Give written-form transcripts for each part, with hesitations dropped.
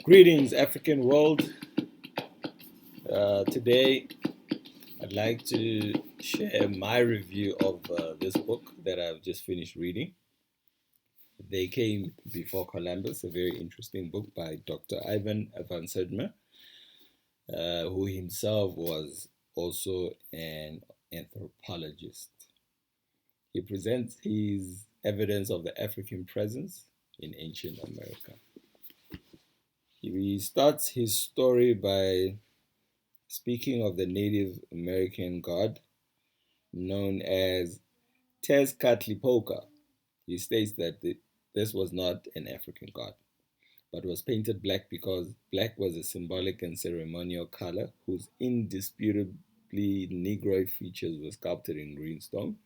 Greetings, African world. Today, I'd like to share my review of this book that I've just finished reading. They Came Before Columbus, a very interesting book by Dr. Ivan van Sertima, who himself was also an anthropologist. He presents his evidence of the African presence in ancient America. He starts his story by speaking of the Native American god known as Tezcatlipoca. He states that this was not an African god, but was painted black because black was a symbolic and ceremonial color whose indisputably Negroid features were sculpted in greenstone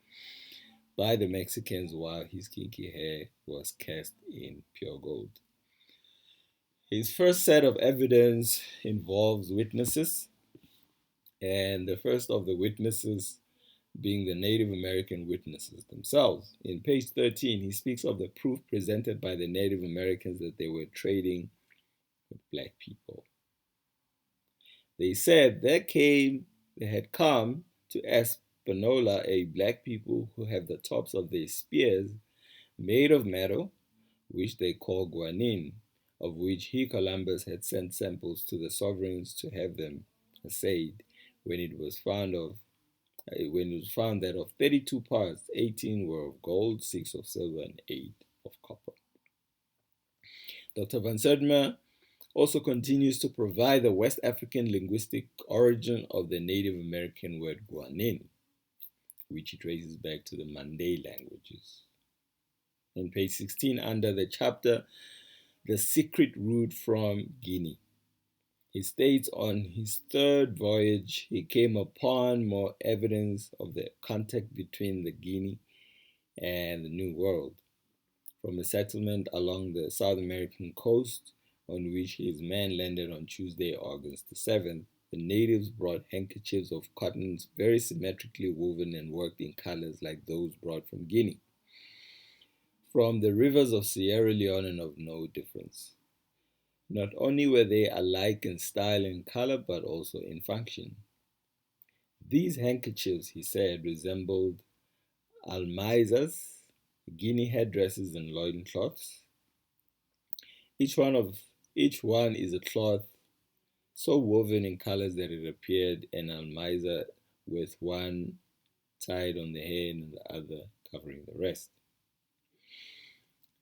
by the Mexicans while his kinky hair was cast in pure gold. His first set of evidence involves witnesses, and the first of the witnesses being the Native American witnesses themselves. In page 13, he speaks of the proof presented by the Native Americans that they were trading with black people. They said they had come to Espanola, a black people who have the tops of their spears made of metal, which they call guanin, of which he, Columbus, had sent samples to the sovereigns to have them assayed when it was found that of 32 parts, 18 were of gold, 6 of silver, and 8 of copper. Dr. van Sertima also continues to provide the West African linguistic origin of the Native American word guanin, which he traces back to the Mande languages. In page 16, under the chapter, The Secret Route from Guinea, he states on his third voyage he came upon more evidence of the contact between the Guinea and the New World. From a settlement along the South American coast on which his men landed on Tuesday, August the 7th, the natives brought handkerchiefs of cotton very symmetrically woven and worked in colors like those brought from Guinea. From the rivers of Sierra Leone and of no difference. Not only were they alike in style and color, but also in function. These handkerchiefs, he said, resembled almaizas, Guinea headdresses, and loincloths. Each one is a cloth so woven in colors that it appeared an almaiza with one tied on the head and the other covering the rest.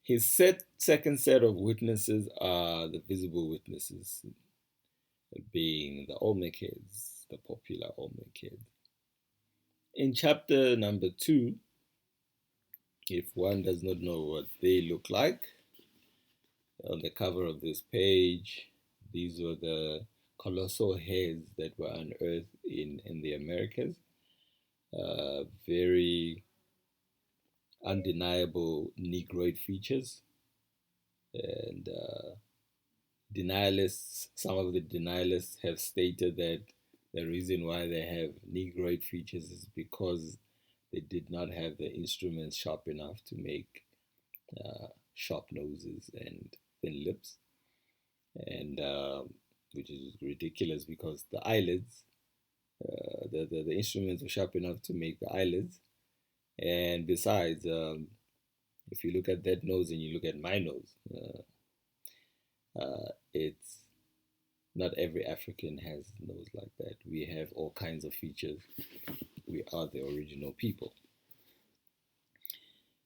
His second set of witnesses are the visible witnesses, being the Olmec heads, the popular Olmec heads. In chapter number 2, if one does not know what they look like, on the cover of this page, these were the colossal heads that were unearthed in the Americas. Very undeniable Negroid features, and some of the denialists have stated that the reason why they have Negroid features is because they did not have the instruments sharp enough to make sharp noses and thin lips, and which is ridiculous because the eyelids, the instruments were sharp enough to make the eyelids, and besides, if you look at that nose and you look at my nose, it's not every African has a nose like that. We have all kinds of features. We are the original people.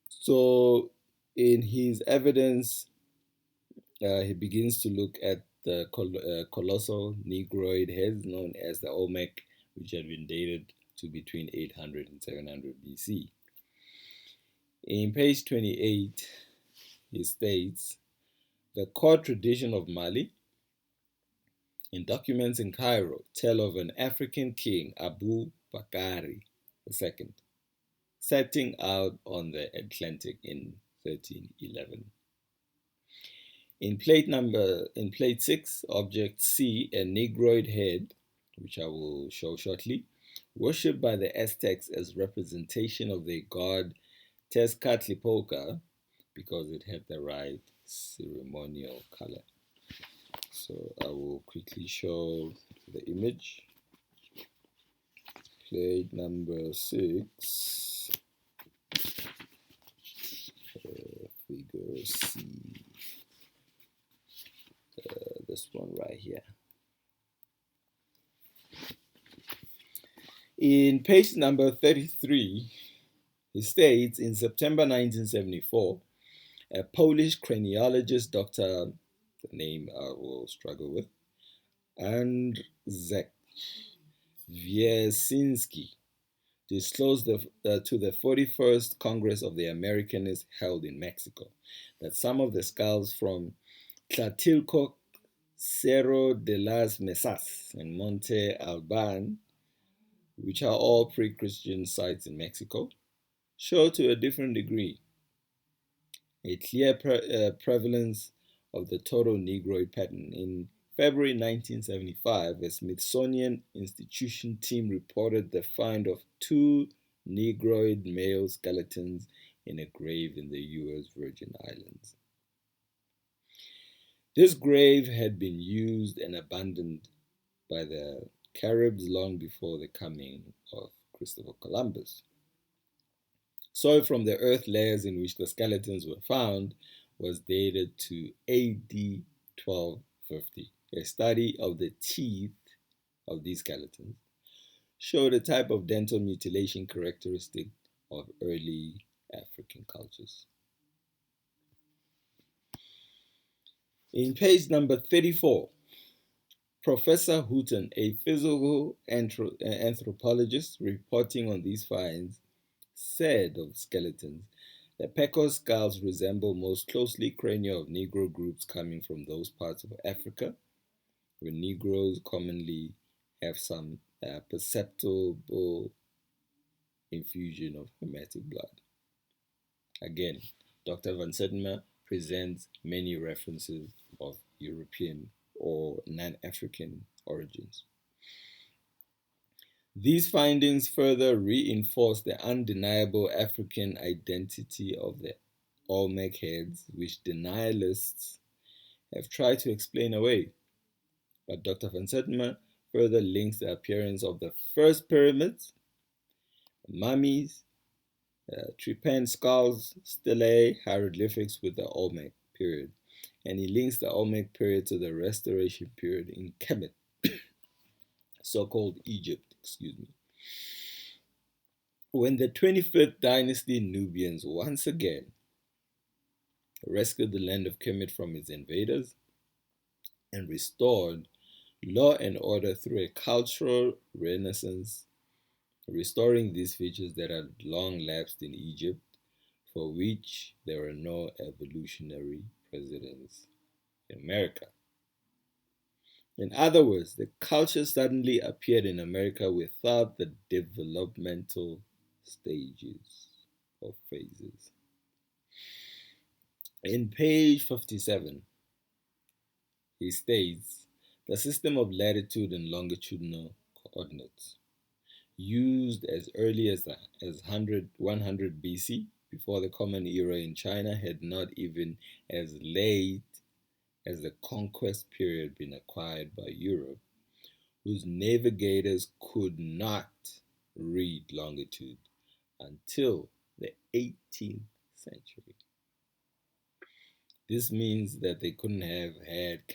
So in his evidence, he begins to look at the colossal Negroid heads known as the Olmec, which had been dated to between 800 and 700 BC. In page 28, he states, the court tradition of Mali in documents in Cairo tell of an African king, Abu Bakari II, setting out on the Atlantic in 1311. In plate 6, object C, a Negroid head, which I will show shortly, worshipped by the Aztecs as representation of their god Tezcatlipoca because it had the right ceremonial color. So I will quickly show the image. Plate number 6, figure C, this one right here. In page number 33, he states, in September 1974, a Polish craniologist, Dr. the name I will struggle with, Andrzej Wiesinski, disclosed to the 41st Congress of the Americanists held in Mexico that some of the skulls from Tlatilco, Cerro de las Mesas, and Monte Alban, which are all pre-Christian sites in Mexico, show to a different degree a clear prevalence of the total Negroid pattern. In February 1975, a Smithsonian Institution team reported the find of 2 Negroid male skeletons in a grave in the U.S. Virgin Islands. This grave had been used and abandoned by the Caribs long before the coming of Christopher Columbus. Soil from the earth layers in which the skeletons were found was dated to AD 1250. A study of the teeth of these skeletons showed a type of dental mutilation characteristic of early African cultures. In page number 34, Professor Houghton, a physical anthropologist reporting on these finds, said of skeletons that Pecos skulls resemble most closely crania of Negro groups coming from those parts of Africa where Negroes commonly have some perceptible infusion of Hermetic blood. Again, Dr. Van Sertima presents many references of European or non-African origins. These findings further reinforce the undeniable African identity of the Olmec heads, which denialists have tried to explain away. But Dr. Van Sertima further links the appearance of the first pyramids, mummies, trypan skulls, stelae, hieroglyphics with the Olmec period. And he links the Olmec period to the Restoration period in Kemet, so-called Egypt, when the 25th dynasty Nubians once again rescued the land of Kemet from its invaders and restored law and order through a cultural renaissance, restoring these features that had long lapsed in Egypt, for which there were no evolutionary precedents in America. In other words, the culture suddenly appeared in America without the developmental stages or phases. In page 57, he states, the system of latitude and longitudinal coordinates used as early as 100 BC, before the Common Era in China, had not even as late as the conquest period been acquired by Europe, whose navigators could not read longitude until the 18th century. This means that they couldn't have had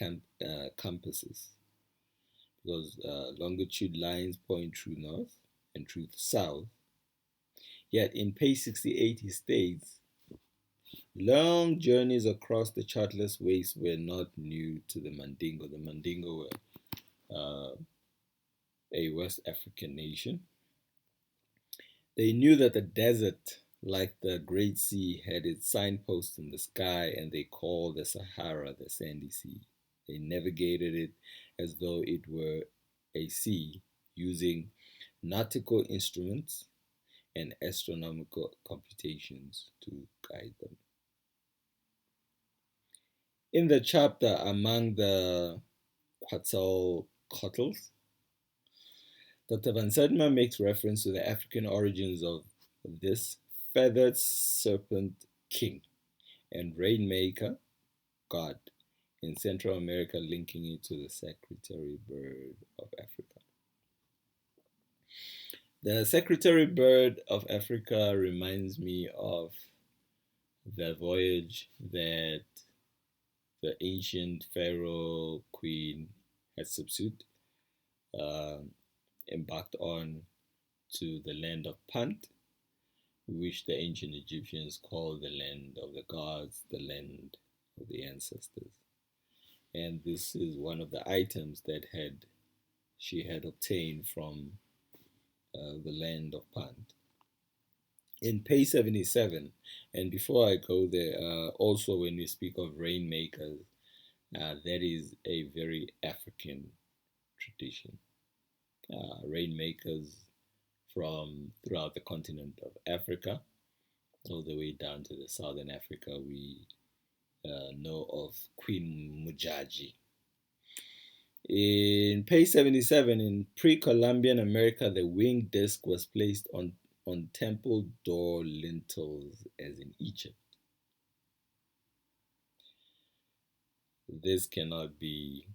compasses, because longitude lines point true north and true south. Yet in page 68 he states, long journeys across the chartless waste were not new to the Mandingo. The Mandingo were a West African nation. They knew that the desert, like the Great Sea, had its signposts in the sky, and they called the Sahara the Sandy Sea. They navigated it as though it were a sea, using nautical instruments and astronomical computations to guide them. In the chapter Among the Quetzalcoatls, Dr. Van Sertima makes reference to the African origins of this feathered serpent king and rainmaker god in Central America, linking it to the secretary bird of Africa. The secretary bird of Africa reminds me of the voyage that the ancient pharaoh queen Hatshepsut embarked on to the land of Punt, which the ancient Egyptians called the land of the gods, the land of the ancestors. And this is one of the items that she had obtained from the land of Punt. In page 77, and before I go there, also when we speak of rainmakers, that is a very African tradition. Rainmakers from throughout the continent of Africa, all the way down to the southern Africa, we know of Queen Mujaji. In page 77, in pre-Columbian America, the winged disc was placed on temple door lintels as in Egypt. This cannot be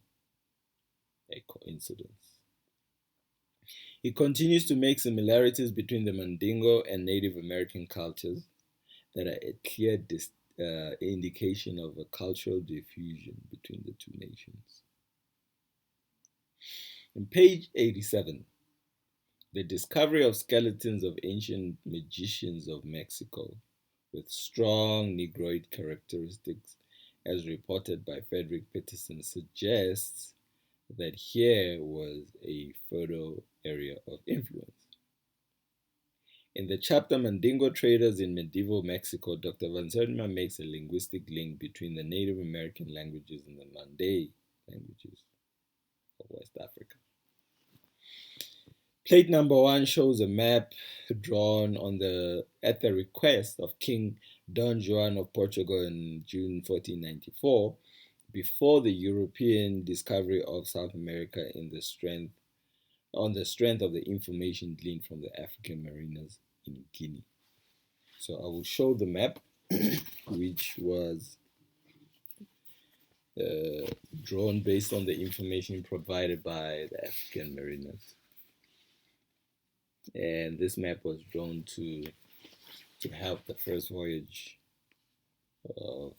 a coincidence. He continues to make similarities between the Mandingo and Native American cultures that are a clear indication of a cultural diffusion between the two nations. On page 87, the discovery of skeletons of ancient magicians of Mexico with strong Negroid characteristics, as reported by Frederick Peterson, suggests that here was a fertile area of influence. In the chapter Mandingo Traders in Medieval Mexico, Dr. Van Sertima makes a linguistic link between the Native American languages and the Mande languages of West Africa. Plate number 1 shows a map drawn at the request of King Don Juan of Portugal in June 1494, before the European discovery of South America on the strength of the information gleaned from the African mariners in Guinea. So I will show the map, which was drawn based on the information provided by the African mariners. And this map was drawn to help the first voyage of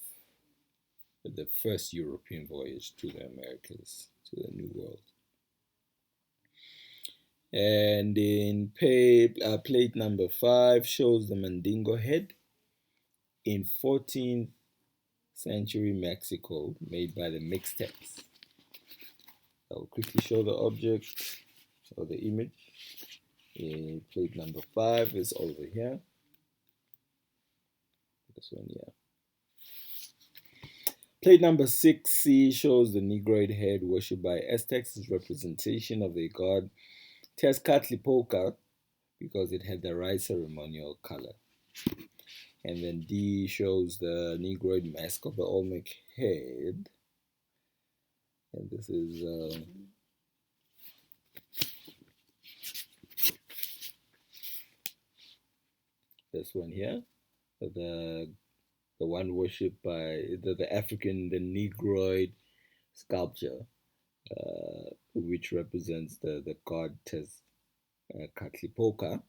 the first European voyage to the Americas, to the New World. And in plate number 5 shows the Mandingo head in 14th century Mexico, made by the Mixtecs. I'll quickly show the object or the image. In plate number 5 is over here. This one here. Plate number 6C shows the Negroid head worshipped by Aztecs as representation of the god Tezcatlipoca, because it had the right ceremonial color. And then D shows the Negroid mask of the Olmec head. And this is this one here, the one worshipped by the Negroid sculpture, which represents the god Tezcatlipoca,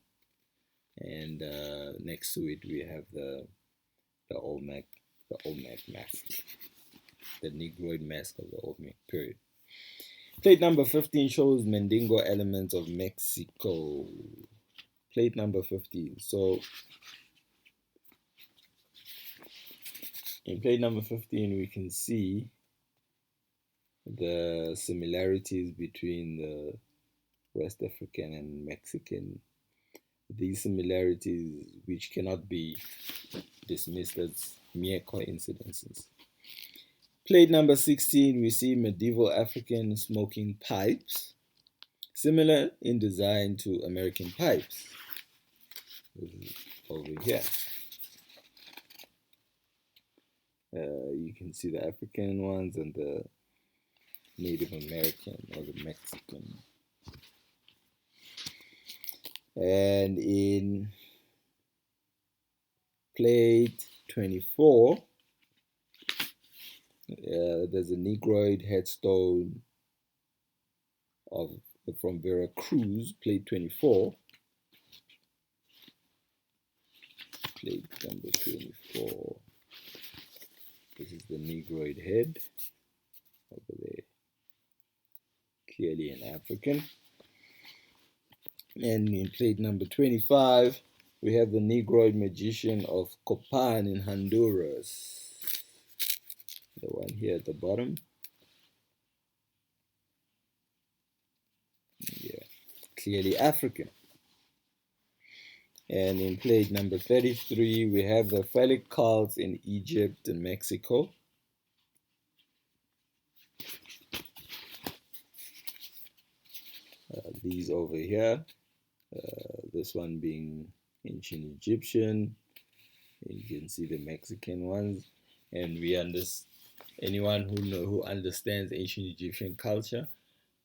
and next to it we have the Olmec mask, the Negroid mask of the Olmec period. Plate number 15 shows Mandingo elements of Mexico. Plate number 15. So in plate number 15, we can see the similarities between the West African and Mexican. These similarities, which cannot be dismissed as mere coincidences. Plate number 16, we see medieval African smoking pipes, similar in design to American pipes. Over here. You can see the African ones and the Native American or the Mexican. And in plate 24, There's a Negroid headstone of from Veracruz, plate 24. Plate number 24. This is the Negroid head over there, clearly an African. And in plate number 25, we have the Negroid magician of Copan in Honduras. The one here at the bottom. Yeah, clearly African. And in plate number 33, we have the phallic cults in Egypt and Mexico. These over here, this one being ancient Egyptian. You can see the Mexican ones, and anyone who understands ancient Egyptian culture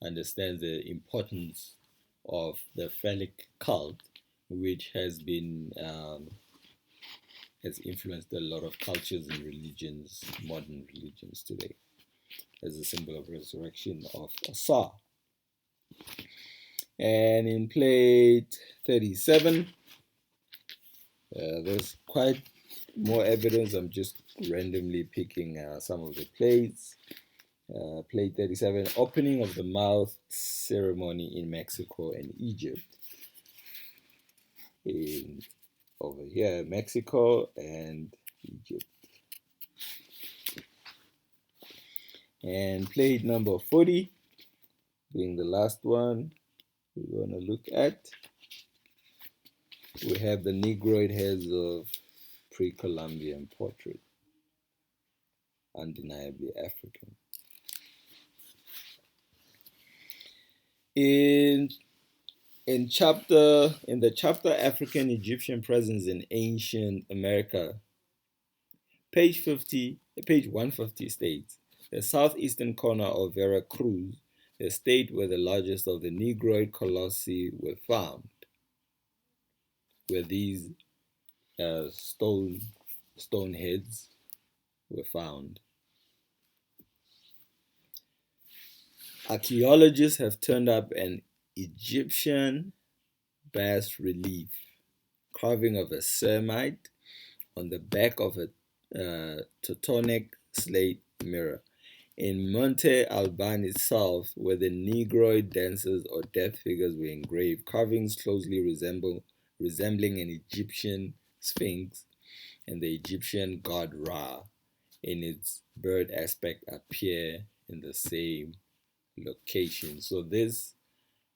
understands the importance of the phallic cult, which has been has influenced a lot of cultures and religions, modern religions today, as a symbol of resurrection of Asa. And in plate 37, there's quite more evidence. I'm just randomly picking some of the plates. Plate 37, opening of the mouth ceremony in Mexico and Egypt. Over here, Mexico and Egypt. And plate number 40, being the last one we're going to look at. We have the Negroid heads of Pre-Columbian portrait, undeniably African. In the chapter African Egyptian Presence in Ancient America, page 150 states, the southeastern corner of Veracruz, the state where the largest of the Negroid colossi were found, where these stone heads were found. Archaeologists have turned up an Egyptian bas relief carving of a Semite on the back of a Teutonic slate mirror. In Monte Alban itself, where the Negroid dancers or death figures were engraved, carvings closely resembling an Egyptian sphinx and the Egyptian god Ra in its bird aspect appear in the same location. So this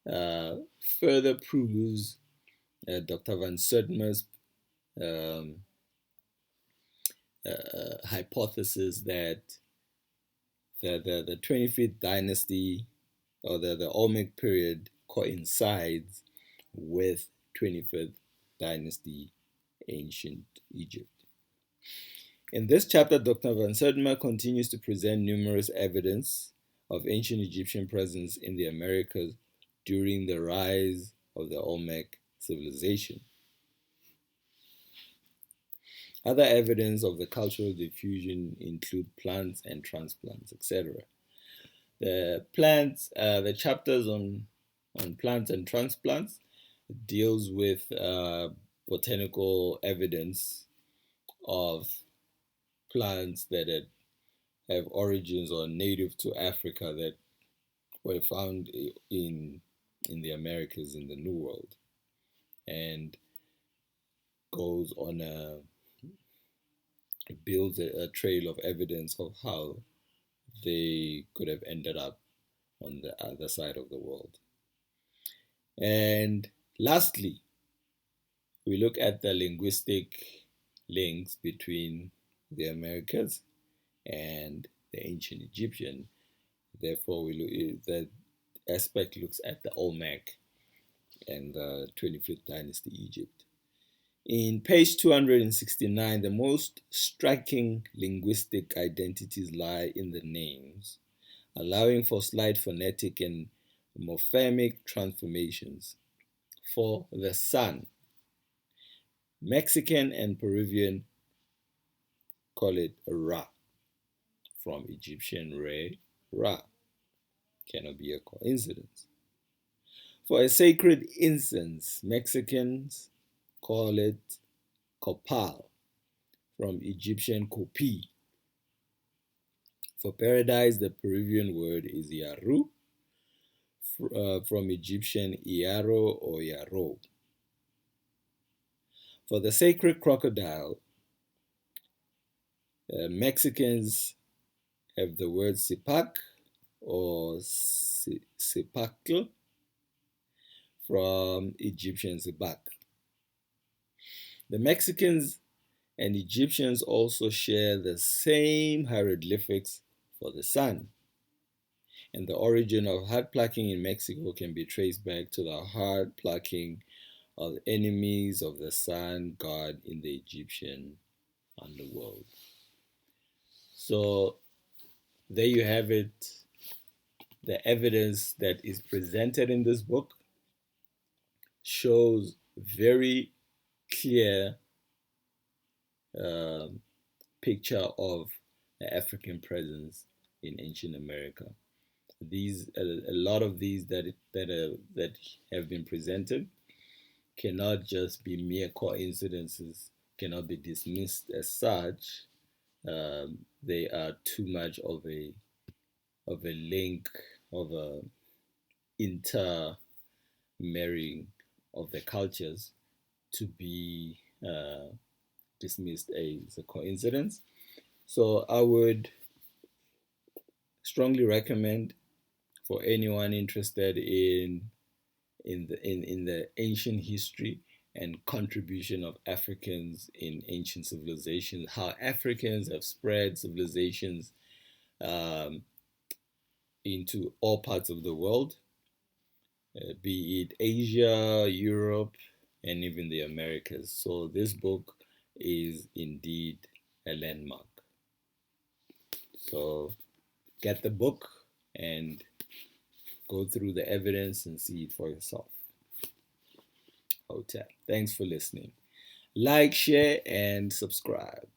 further proves Dr. Van Sertima's hypothesis that the 25th dynasty or the Olmec period coincides with 25th dynasty ancient Egypt. In this chapter, Dr. Van Sertima continues to present numerous evidence of ancient Egyptian presence in the Americas during the rise of the Olmec civilization. Other evidence of the cultural diffusion include plants and transplants, etc. The chapters on plants and transplants deals with botanical evidence of plants that have origins or native to Africa that were found in the Americas, in the New World, and goes on builds a trail of evidence of how they could have ended up on the other side of the world. And lastly, we look at the linguistic links between the Americas and the ancient Egyptian. Therefore, that aspect looks at the Olmec and the 25th dynasty Egypt. In page 269, the most striking linguistic identities lie in the names, allowing for slight phonetic and morphemic transformations. For the sun, Mexican and Peruvian call it Ra. from Egyptian Re, Ra. Cannot be a coincidence. For a sacred incense, Mexicans call it copal, from Egyptian kopi. For paradise, the Peruvian word is yaru, from Egyptian iaro or yaro. For the sacred crocodile, Mexicans have the word sipak or sipakl, from Egyptian zibak. The Mexicans and Egyptians also share the same hieroglyphics for the sun. And the origin of heart plucking in Mexico can be traced back to the heart plucking of enemies of the sun god in the Egyptian underworld. So there you have it, the evidence that is presented in this book shows very clear picture of the African presence in ancient America. A lot of these that have been presented cannot just be mere coincidences, cannot be dismissed as such. They are too much of a link, of a intermarrying of the cultures to be dismissed as a coincidence. So I would strongly recommend for anyone interested in the ancient history and contribution of Africans in ancient civilizations, how Africans have spread civilizations um, into all parts of the world, be it Asia, Europe, and even the Americas. So this book is indeed a landmark. So get the book and go through the evidence and see it for yourself. Hotel. Thanks for listening. Like, share, and subscribe.